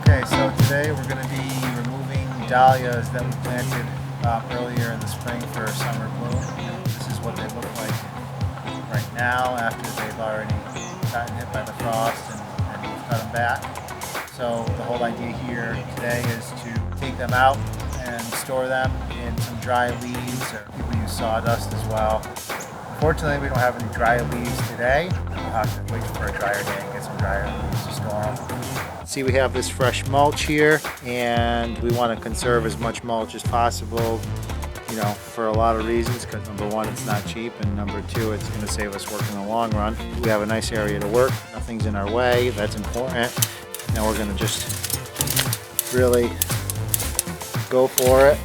Okay, so today we're going to be removing dahlias that we planted earlier in the spring for summer bloom. This is what they look like right now after they've already gotten hit by the frost and we've cut them back. So the whole idea here today is to take them out and store them in some dry leaves, or people use sawdust as well. Unfortunately, we don't have any dry leaves today. We'll have to wait for a drier day and get some drier leaves to store them. See, we have this fresh mulch here, and we want to conserve as much mulch as possible, for a lot of reasons, because number one, it's not cheap, and number two, it's going to save us work in the long run. We have a nice area to work, nothing's in our way, that's important. Now we're going to just really go for it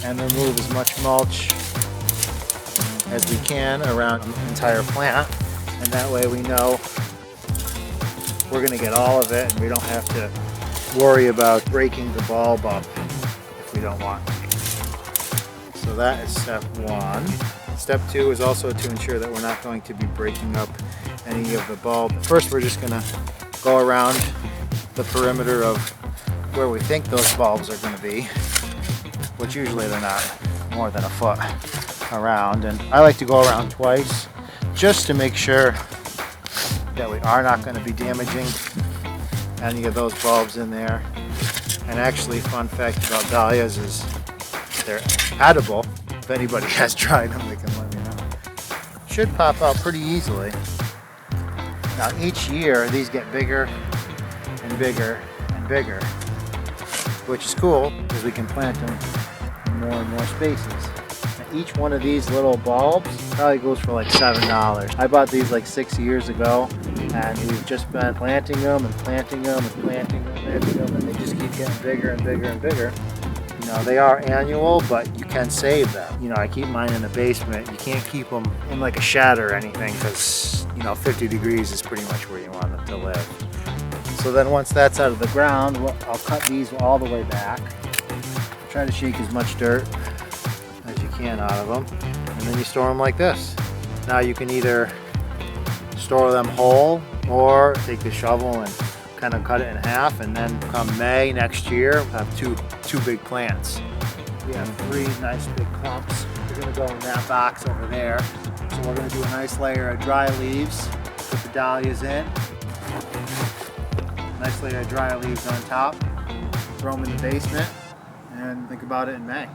and remove as much mulch as we can around the entire plant, and that way we know we're going to get all of it and we don't have to worry about breaking the bulb up if we don't want to. So that is step one. Step two is also to ensure that we're not going to be breaking up any of the bulb. First, we're just going to go around the perimeter of where we think those bulbs are going to be, which usually they're not more than a foot around, and I like to go around twice just to make sure that we are not going to be damaging any of those bulbs in there. And actually, fun fact about dahlias is they're edible. If anybody has tried them, they can let me know. Should pop out pretty easily. Now each year these get bigger and bigger and bigger, which is cool because we can plant them in more and more spaces. Each one of these little bulbs probably goes for like $7. I bought these like 6 years ago, and we've just been planting them and planting them and planting them and planting them, and they just keep getting bigger and bigger and bigger. They are annual, but you can save them. I keep mine in the basement. You can't keep them in like a shed or anything because 50 degrees is pretty much where you want them to live. So then once that's out of the ground, I'll cut these all the way back. Try to shake as much dirt as you can out of them, and then you store them like this. Now you can either store them whole or take the shovel and kind of cut it in half, and then come May next year we'll have two big plants. We have 3 nice big clumps. They're going to go in that box over there. So we're going to do a nice layer of dry leaves, put the dahlias in, nice layer of dry leaves on top, throw them in the basement, and think about it in May.